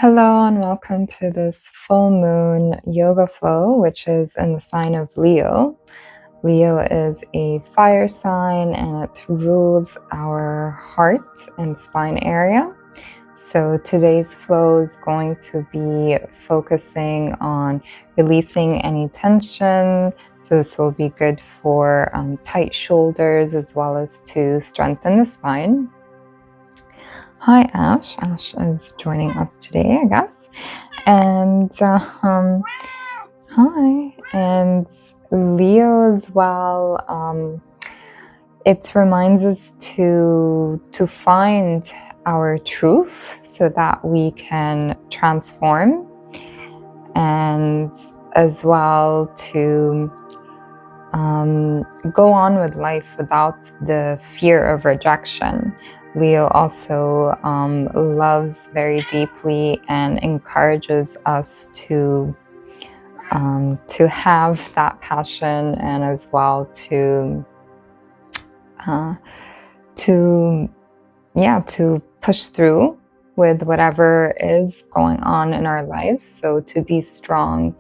Hello and welcome to this full moon yoga flow, which is in the sign of Leo. Leo is a fire sign and it rules our heart and spine area. So today's flow is going to be focusing on releasing any tension. So this will be good for tight shoulders as well as to strengthen the spine. Hi, Ash. Ash is joining us today, I guess. And hi. And Leo as well. It reminds us to find our truth so that we can transform, and as well to go on with life without the fear of rejection. Leo also loves very deeply and encourages us to have that passion, and as well to push through with whatever is going on in our lives. So to be strong,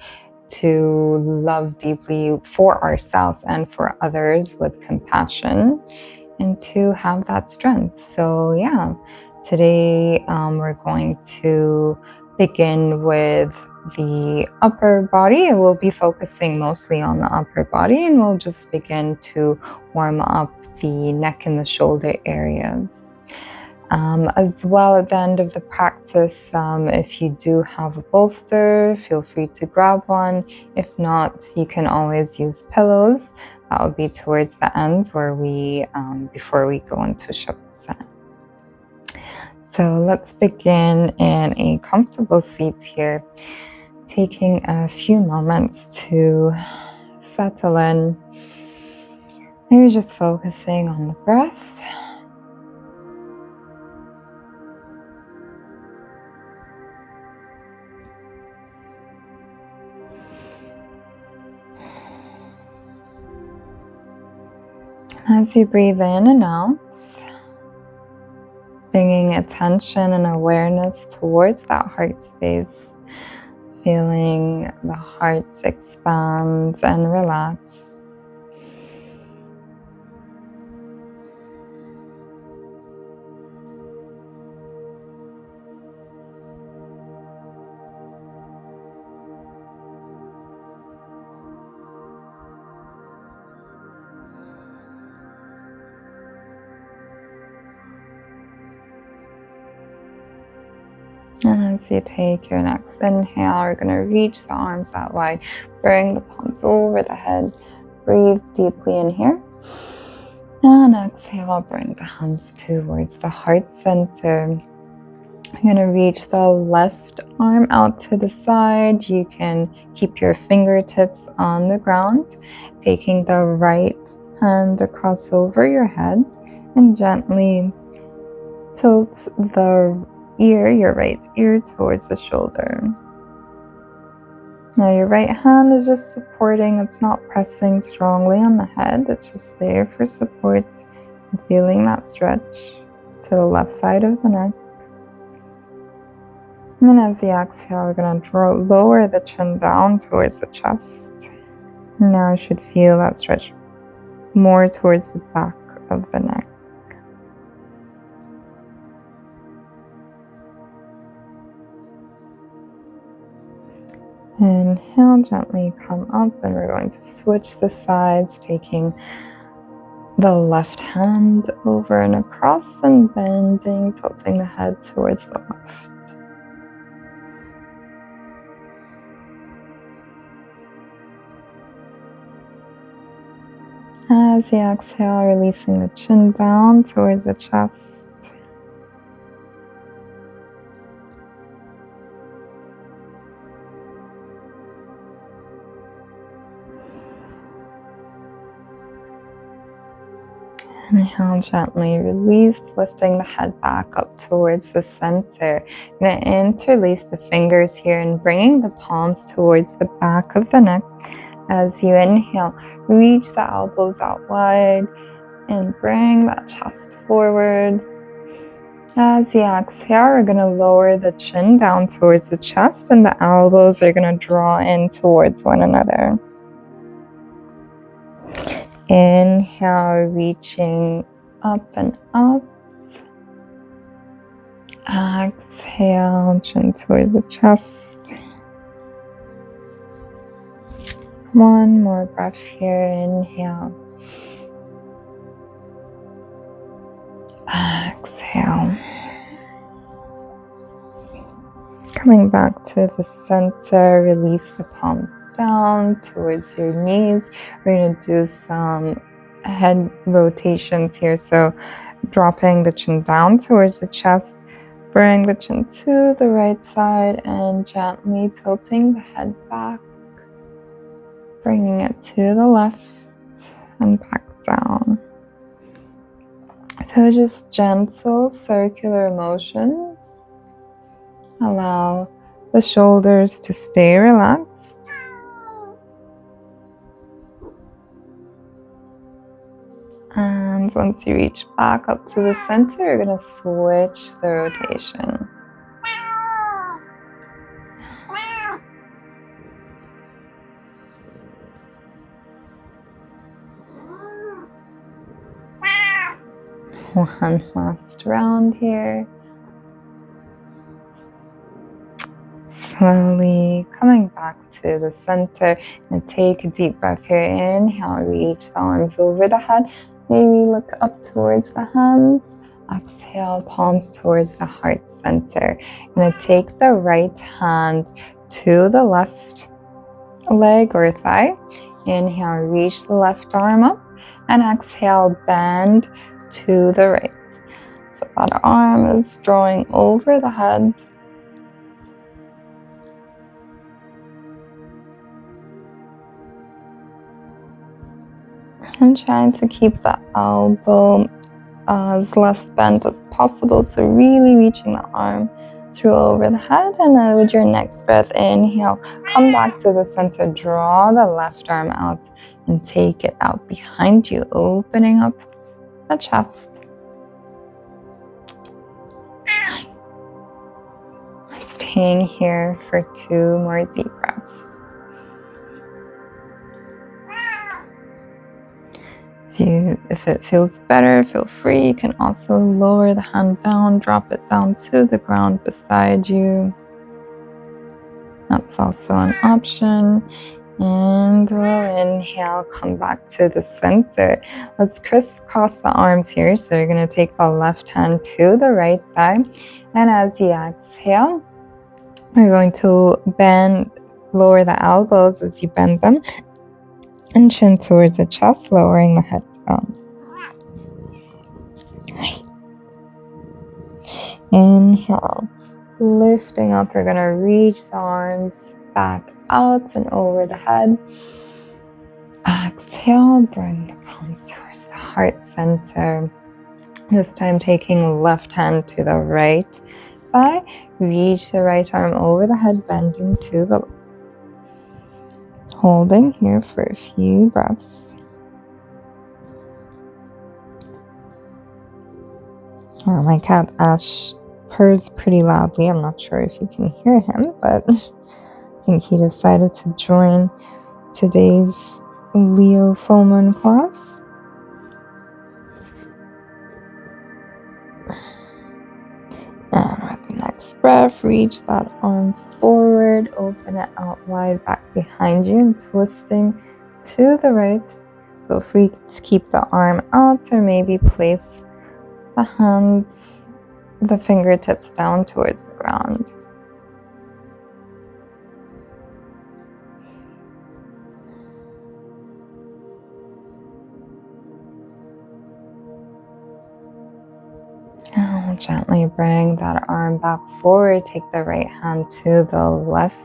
to love deeply for ourselves and for others with compassion, and to have that strength. So yeah, today we're going to begin with the upper body. We'll be focusing mostly on the upper body, and we'll just begin to warm up the neck and the shoulder areas. As well, at the end of the practice, if you do have a bolster, feel free to grab one. If not, you can always use pillows. That would be towards the end where we, before we go into savasana. So let's begin in a comfortable seat here, taking a few moments to settle in. Maybe just focusing on the breath. As you breathe in and out, bringing attention and awareness towards that heart space, feeling the heart expand and relax. And as you take your next inhale, we're going to reach the arms out wide, bring the palms over the head, breathe deeply in here. And exhale, bring the hands towards the heart center. I'm going to reach the left arm out to the side. You can keep your fingertips on the ground, taking the right hand across over your head and gently tilt your right ear towards the shoulder. Now your right hand is just supporting, it's not pressing strongly on the head, it's just there for support and feeling that stretch to the left side of the neck. And then as you exhale, we're going to lower the chin down towards the chest. Now you should feel that stretch more towards the back of the neck. Inhale, gently come up, and we're going to switch the sides, taking the left hand over and across and bending, tilting the head towards the left. As you exhale, releasing the chin down towards the chest. Inhale, gently release, lifting the head back up towards the center. I'm going to interlace the fingers here and bringing the palms towards the back of the neck. As you inhale, reach the elbows out wide and bring that chest forward. As you exhale, we're going to lower the chin down towards the chest, and the elbows are going to draw in towards one another. Inhale, reaching up and out. Exhale, chin towards the chest. One more breath here. Inhale. Exhale. Coming back to the center, release the palms down towards your knees. We're going to do some head rotations here. So dropping the chin down towards the chest, bring the chin to the right side and gently tilting the head back, bringing it to the left and back down. So just gentle circular motions. Allow the shoulders to stay relaxed. And once you reach back up to the center, you're going to switch the rotation. One last round here. Slowly coming back to the center and take a deep breath here. Inhale, reach the arms over the head. Maybe look up towards the hands. Exhale, palms towards the heart center. I'm going to take the right hand to the left leg or thigh. Inhale, reach the left arm up. And exhale, bend to the right. So that arm is drawing over the head. And trying to keep the elbow as less bent as possible. So really reaching the arm through over the head. And then with your next breath, inhale, come back to the center, draw the left arm out and take it out behind you, opening up the chest. Staying here for 2 more deep breaths. If it feels better, feel free. You can also lower the hand down, drop it down to the ground beside you. That's also an option. And we'll inhale, come back to the center. Let's crisscross the arms here. So you're going to take the left hand to the right thigh. And as you exhale, we're going to lower the elbows as you bend them. And chin towards the chest, lowering the head down. Inhale, lifting up. We're going to reach the arms back out and over the head. Exhale, bring the palms towards the heart center. This time taking left hand to the right thigh. Reach the right arm over the head, bending to the left. Holding here for a few breaths. My cat Ash purrs pretty loudly. I'm not sure if you can hear him, but I think he decided to join today's Leo full moon class. And with the next breath, reach that arm forward, open it out wide back behind you and twisting to the right. Feel free to keep the arm out or maybe place the hands, the fingertips down towards the ground. And gently bring that arm back forward. Take the right hand to the left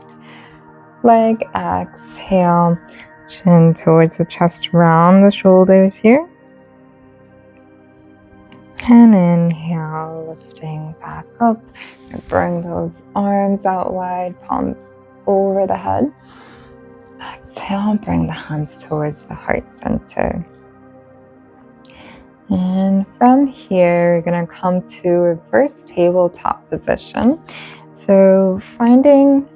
leg. Exhale, chin towards the chest, round the shoulders here. And inhale, lifting back up. Bring those arms out wide, palms over the head. Exhale, bring the hands towards the heart center. And from here, you're going to come to reverse tabletop position. So finding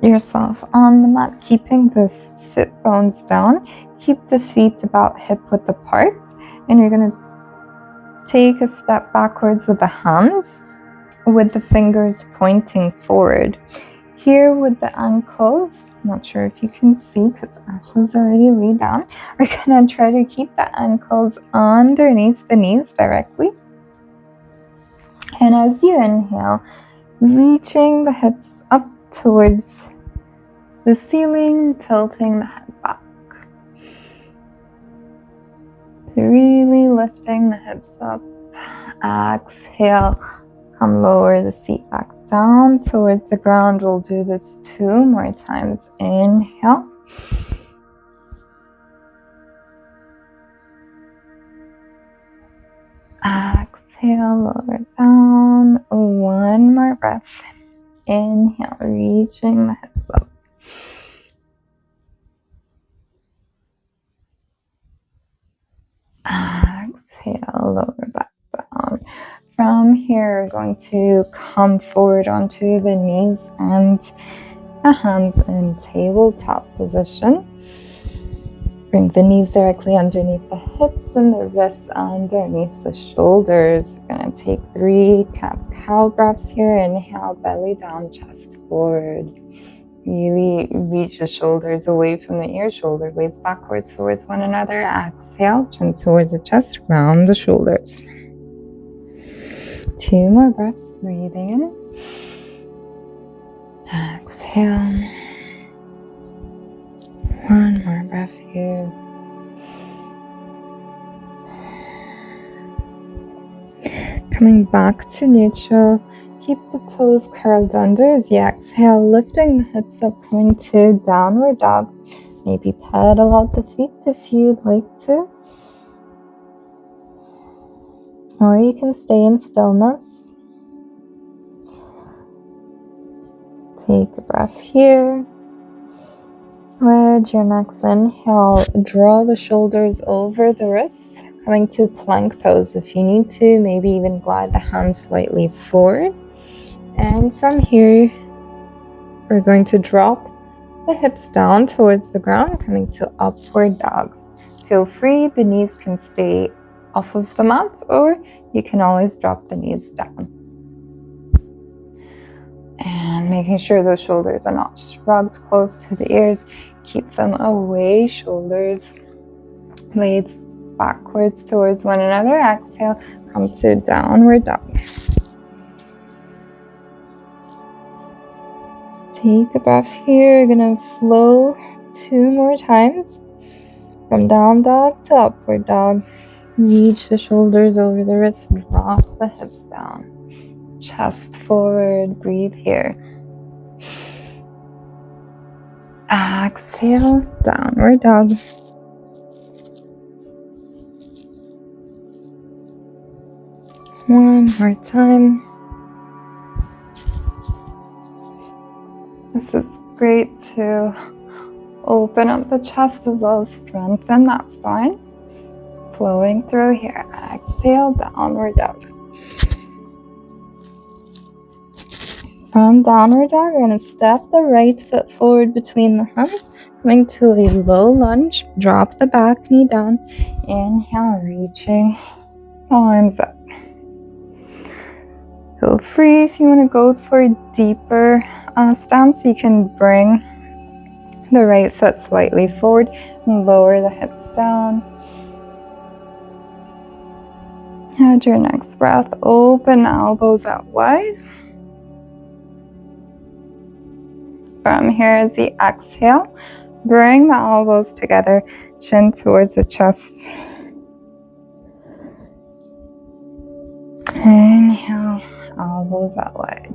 yourself on the mat, keeping the sit bones down, keep the feet about hip width apart, and you're going to take a step backwards with the hands, with the fingers pointing forward. Here with the ankles, not sure if you can see because Ashley's already laid down, we're going to try to keep the ankles underneath the knees directly. And as you inhale, reaching the hips up towards the ceiling, tilting the head back. Really lifting the hips up. Exhale, come lower the seat back down towards the ground. We'll do this 2 more times. Inhale. Exhale, lower down. 1 more breath. Inhale, reaching the hips up. Exhale, lower back down. From here, we're going to come forward onto the knees and the hands in tabletop position. Bring the knees directly underneath the hips and the wrists underneath the shoulders. We're going to take 3 cat-cow breaths here. Inhale, belly down, chest forward. Really reach the shoulders away from the ears, shoulder blades backwards towards one another. Exhale, chin towards the chest, round the shoulders. 2 more breaths, breathing in. Exhale. 1 more breath here. Coming back to neutral. Keep the toes curled under as you exhale, lifting the hips up, coming to downward dog. Maybe pedal out the feet if you'd like to. Or you can stay in stillness. Take a breath here. With your next inhale, draw the shoulders over the wrists, coming to plank pose. If you need to, maybe even glide the hands slightly forward. And from here, we're going to drop the hips down towards the ground, coming to upward dog. Feel free, the knees can stay off of the mat, or you can always drop the knees down. And making sure those shoulders are not shrugged close to the ears. Keep them away, shoulders, blades backwards towards one another. Exhale, come to downward dog. Take a breath here. You're gonna flow 2 more times. From down dog to upward dog. Reach the shoulders over the wrists, drop the hips down. Chest forward, breathe here. Exhale, downward dog. One more time. This is great to open up the chest as well as strengthen that spine. Flowing through here. Exhale, downward dog. From downward dog, we're going to step the right foot forward between the hands, coming to a low lunge. Drop the back knee down. Inhale, reaching the arms up. Feel free if you want to go for a deeper stance, you can bring the right foot slightly forward and lower the hips down. At your next breath, open the elbows out wide. From here, as you exhale, bring the elbows together, chin towards the chest. Inhale, elbows out wide.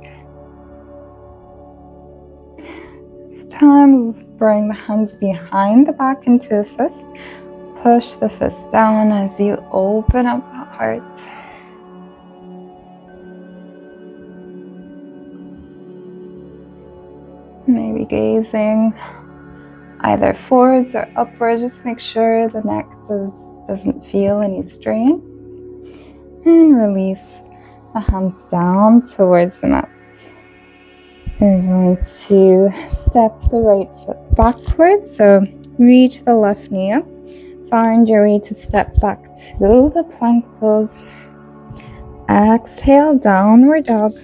It's time to bring the hands behind the back into a fist. Push the fist down as you open up the heart. Maybe gazing either forwards or upwards. Just make sure the neck doesn't feel any strain. And release the hands down towards the mat. We're going to step the right foot backwards. So reach the left knee up. Find your way to step back to the plank pose. Exhale, downward dog.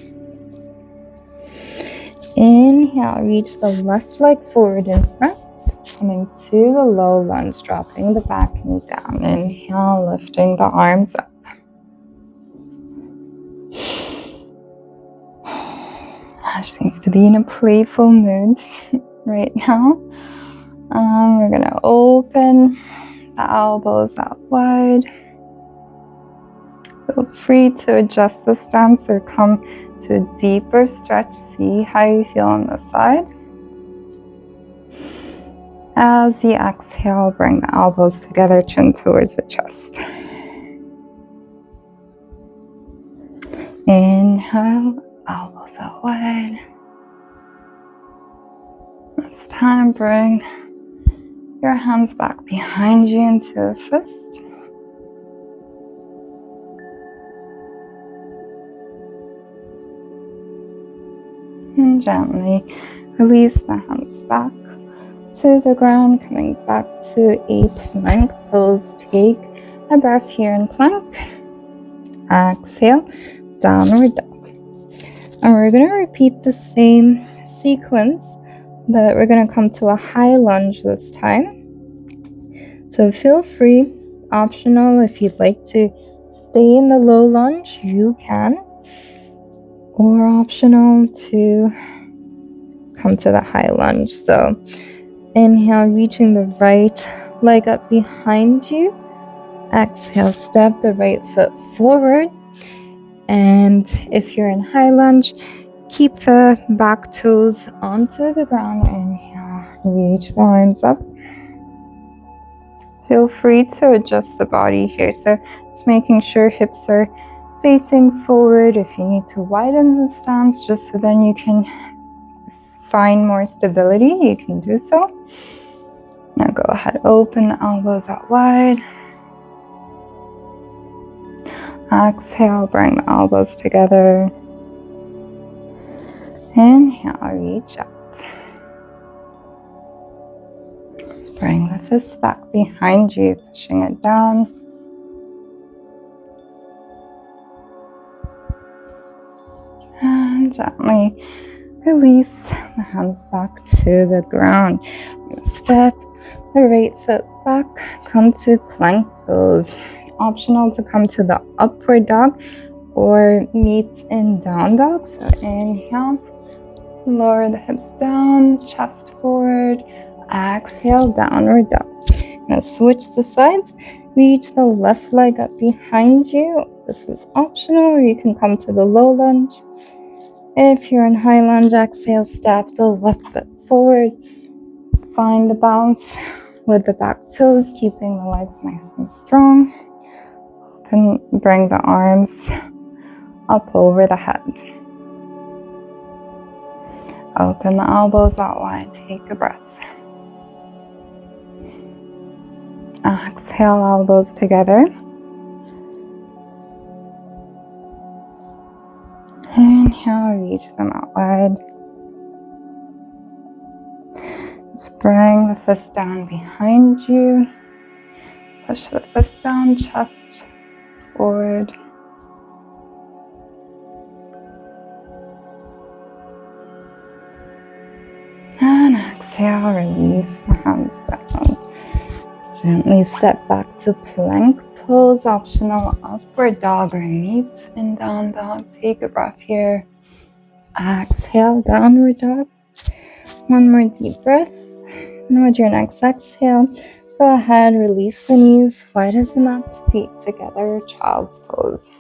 Inhale, reach the left leg forward in front. Coming to the low lunge, dropping the back knee down. Inhale, lifting the arms up. Ash seems to be in a playful mood right now. We're going to open the elbows out wide. Feel free to adjust the stance or come to a deeper stretch. See how you feel on the side. As you exhale, bring the elbows together, chin towards the chest. Inhale, elbows out wide. This time, bring your hands back behind you into a fist. And gently release the hands back to the ground, coming back to a plank pose. Take a breath here in plank. Exhale, downward dog. And we're going to repeat the same sequence, but we're going to come to a high lunge this time. So feel free, optional, if you'd like to stay in the low lunge, you can. Or optional to come to the high lunge. So inhale, reaching the right leg up behind you. Exhale, step the right foot forward. And if you're in high lunge, keep the back toes onto the ground. Inhale, reach the arms up. Feel free to adjust the body here. So just making sure hips are facing forward. If you need to widen the stance, just so then you can find more stability, you can do so. Now go ahead, open the elbows out wide. Exhale, bring the elbows together. Inhale, reach out. Bring the fist back behind you, pushing it down. And gently release the hands back to the ground. Step the right foot back, come to plank pose. Optional to come to the upward dog or meet in down dog. So inhale, lower the hips down, chest forward. Exhale, downward dog. Now switch the sides. Reach the left leg up behind you. This is optional, or you can come to the low lunge. If you're in high lunge, exhale, step the left foot forward. Find the balance with the back toes, keeping the legs nice and strong. And bring the arms up over the head. Open the elbows out wide. Take a breath. Exhale, elbows together. Inhale, reach them out wide. Just bring the fist down behind you. Push the fist down, chest forward. And exhale, release the hands down. Gently step back to plank pose, optional upward dog or meet in down dog. Take a breath here. Exhale, downward dog. One more deep breath. And with your next exhale, go ahead, release the knees, wide as the mat, feet together, child's pose.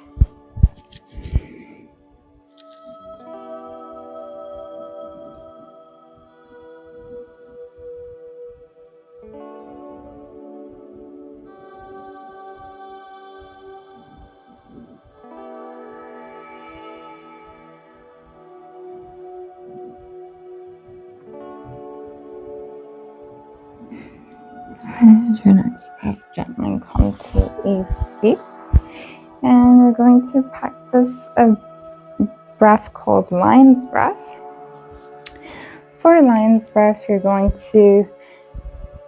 And your next breath, gently come to a seat. And we're going to practice a breath called lion's breath. For lion's breath, you're going to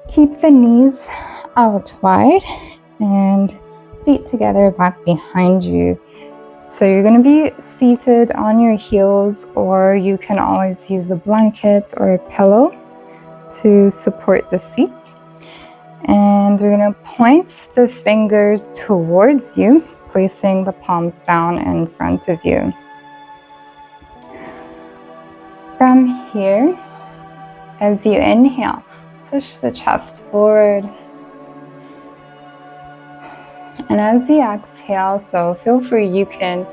keep the knees out wide and feet together back behind you. So you're going to be seated on your heels, or you can always use a blanket or a pillow to support the seat. And we're going to point the fingers towards you, placing the palms down in front of you. From here, as you inhale, push the chest forward. And as you exhale, so feel free, you can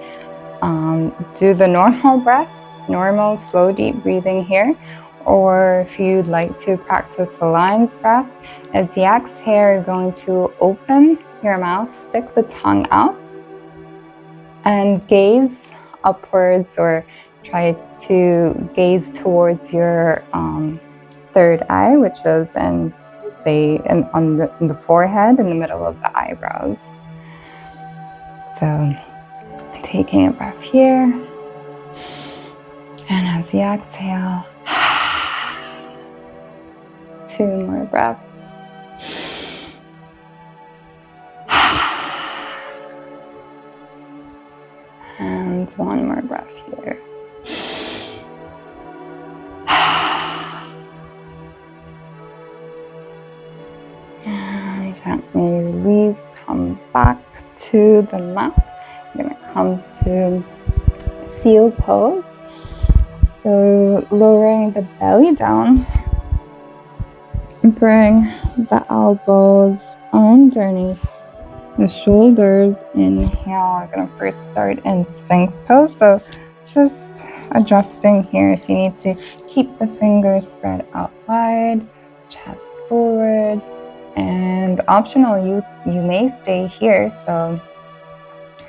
do the normal breath, normal, slow, deep breathing here. Or if you'd like to practice the lion's breath, as you exhale, you're going to open your mouth, stick the tongue out, and gaze upwards, or try to gaze towards your third eye, which is in the forehead, in the middle of the eyebrows. So taking a breath here, and as you exhale, 2 more breaths. And 1 more breath here. And gently release, come back to the mat. You're going to come to seal pose. So lowering the belly down, bring the elbows underneath the shoulders. Inhale, we're going to first start in sphinx pose. So just adjusting here, if you need to keep the fingers spread out wide, chest forward, and optional, you may stay here. So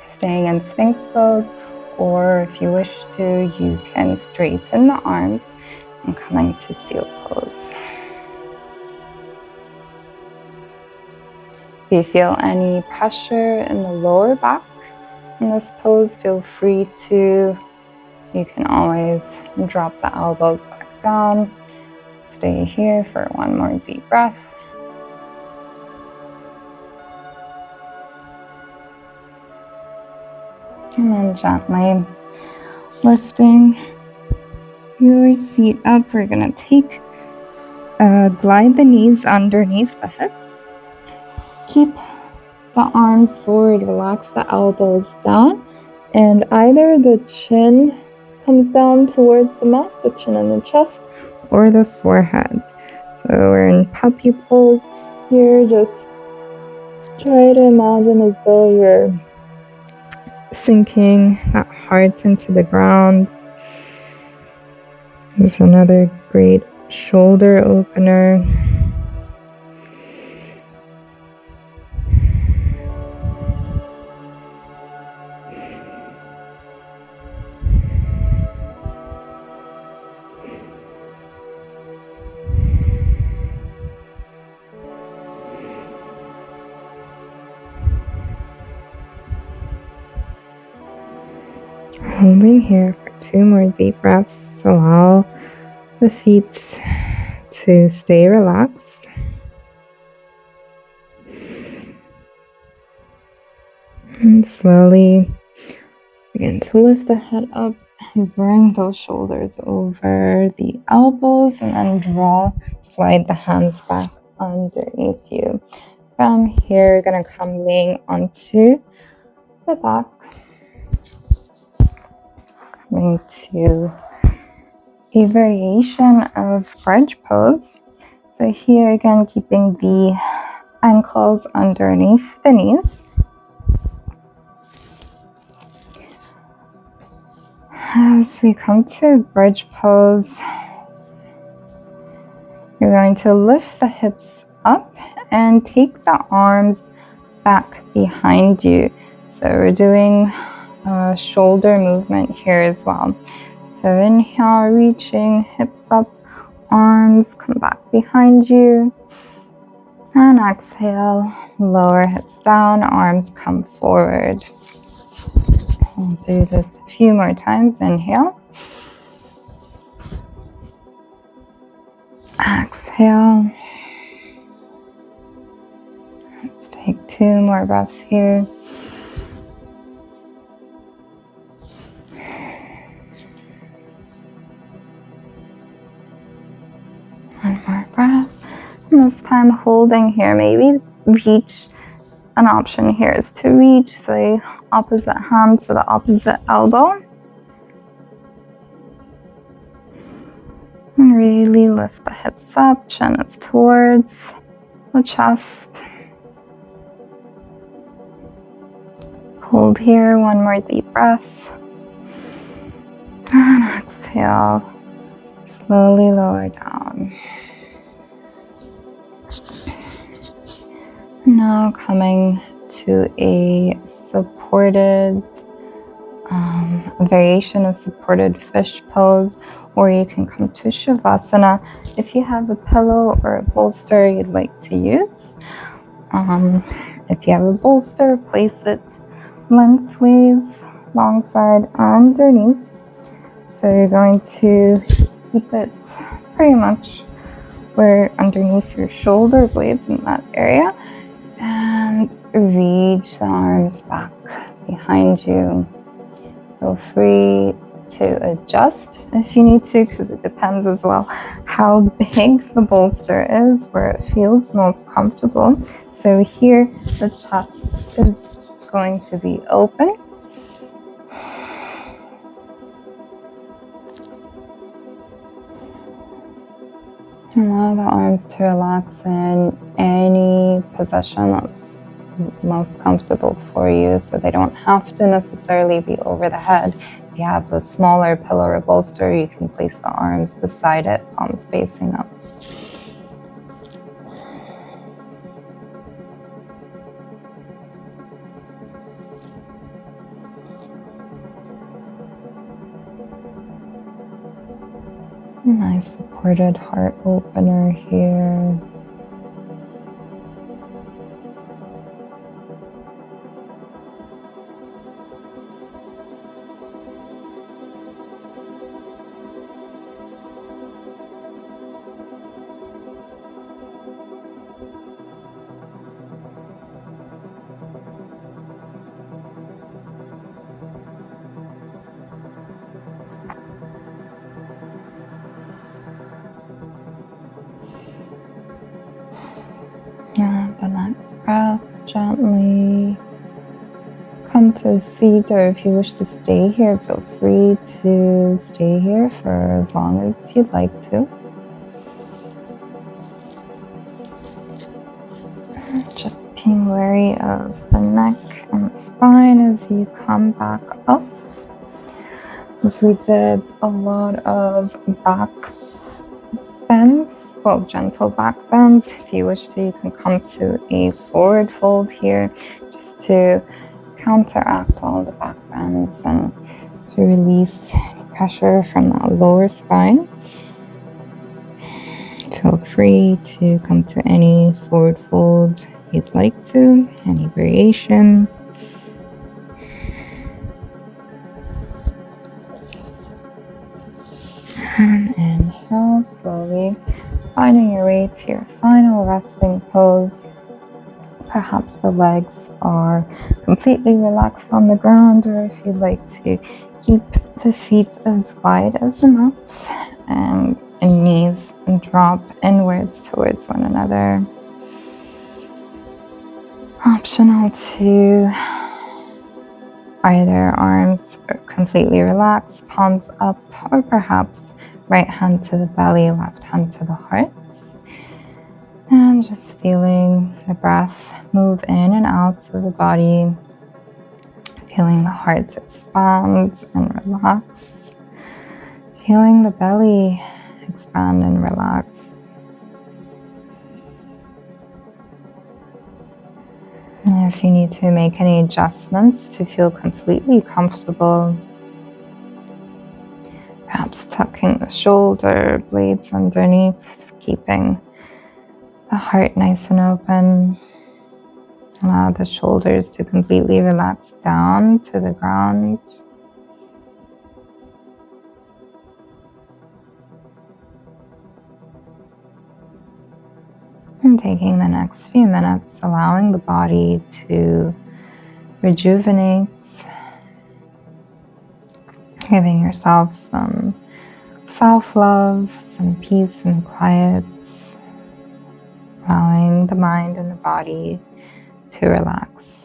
staying in sphinx pose, or if you wish to, you can straighten the arms and coming to seal pose. If you feel any pressure in the lower back in this pose, feel free to, you can always drop the elbows back down. Stay here for 1 more deep breath. And then gently lifting your seat up. We're going to glide the knees underneath the hips. Keep the arms forward, relax the elbows down, and either the chin comes down towards the mat, the chin and the chest, or the forehead. So we're in puppy pose here. Just try to imagine as though you're sinking that heart into the ground. This is another great shoulder opener. Holding here for 2 more deep breaths. Allow the feet to stay relaxed. And slowly begin to lift the head up and bring those shoulders over the elbows, and then slide the hands back underneath you. From here, you're going to come laying onto the back. Coming to a variation of bridge pose. So here again, keeping the ankles underneath the knees. As we come to bridge pose, you're going to lift the hips up and take the arms back behind you. So we're doing a shoulder movement here as well. So inhale, reaching hips up, arms come back behind you. And exhale, lower hips down, arms come forward. We'll do this a few more times. Inhale. Exhale. Let's take 2 more breaths here. One more breath. And this time holding here, maybe reach. An option here is to reach the opposite hand to the opposite elbow. And really lift the hips up, chin is towards the chest. Hold here, one more deep breath. And exhale, slowly lower down. Now coming to a supported, a variation of supported fish pose, or you can come to Shavasana if you have a pillow or a bolster you'd like to use. If you have a bolster, place it lengthways, long side, underneath. So you're going to keep it pretty much where underneath your shoulder blades in that area, and reach the arms back behind you. Feel free to adjust if you need to, because it depends as well how big the bolster is, where it feels most comfortable. So here the chest is going to be open. Allow the arms to relax in any position that's most comfortable for you, so they don't have to necessarily be over the head. If you have a smaller pillow or bolster, you can place the arms beside it, palms facing up. Nice supported heart opener here. And the next breath, gently come to a seat, or if you wish to stay here, feel free to stay here for as long as you'd like to. Just being wary of the neck and the spine as you come back up. As we did a lot of back bends, well, gentle back bends. If you wish to, you can come to a forward fold here, just to counteract all the back bends and to release any pressure from that lower spine. Feel free to come to any forward fold you'd like to, any variation. And inhale slowly, finding your way to your final resting pose. Perhaps the legs are completely relaxed on the ground, or if you'd like to keep the feet as wide as the mat and knees drop inwards towards one another. Optional to either arms are completely relaxed, palms up, or perhaps right hand to the belly, left hand to the heart. And just feeling the breath move in and out of the body, feeling the heart expand and relax, feeling the belly expand and relax. And if you need to make any adjustments to feel completely comfortable, perhaps tucking the shoulder blades underneath, keeping the heart nice and open. Allow the shoulders to completely relax down to the ground. And taking the next few minutes, allowing the body to rejuvenate, giving yourself some self-love, some peace and quiet, allowing the mind and the body to relax.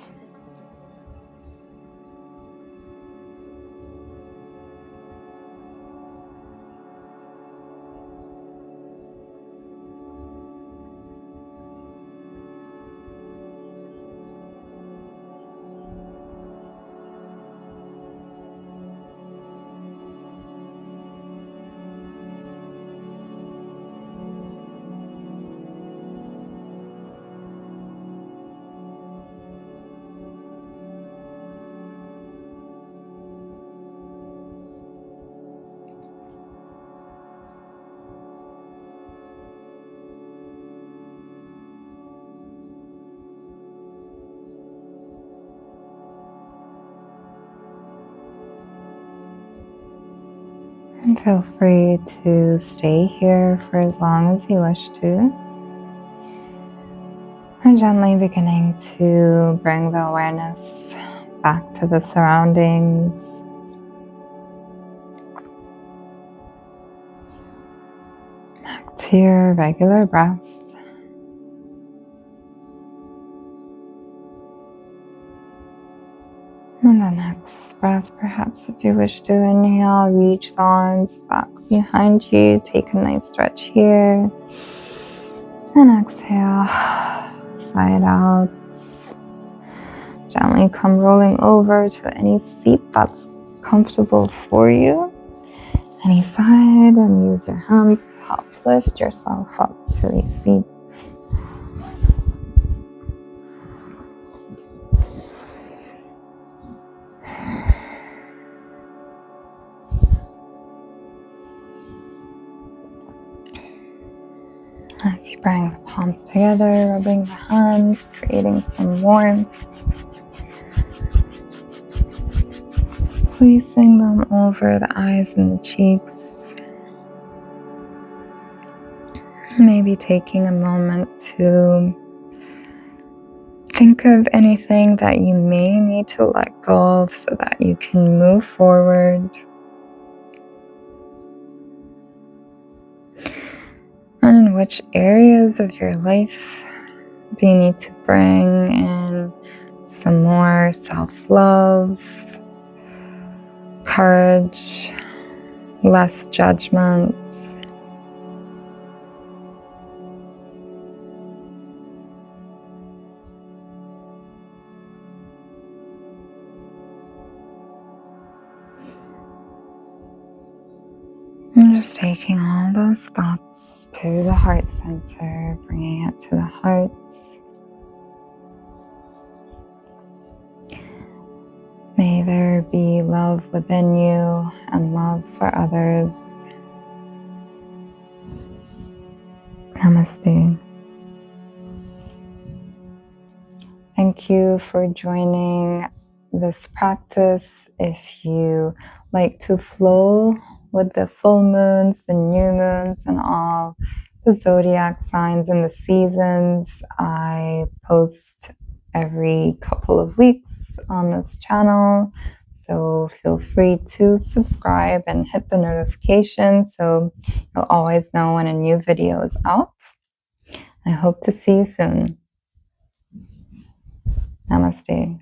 And feel free to stay here for as long as you wish to. We're gently beginning to bring the awareness back to the surroundings. Back to your regular breath. And the next breath, perhaps if you wish to inhale, reach the arms back behind you. Take a nice stretch here. And exhale, side out. Gently come rolling over to any seat that's comfortable for you. Any side, and use your hands to help lift yourself up to a seat. As you bring the palms together, rubbing the hands, creating some warmth. Placing them over the eyes and the cheeks. Maybe taking a moment to think of anything that you may need to let go of so that you can move forward. And in which areas of your life do you need to bring in some more self-love, courage, less judgment? And just taking all those thoughts to the heart center, bringing it to the heart. May there be love within you and love for others. Namaste. Thank you for joining this practice. If you like to flow with the full moons, the new moons, and all the zodiac signs and the seasons, I post every couple of weeks on this channel. So feel free to subscribe and hit the notification so you'll always know when a new video is out. I hope to see you soon. Namaste.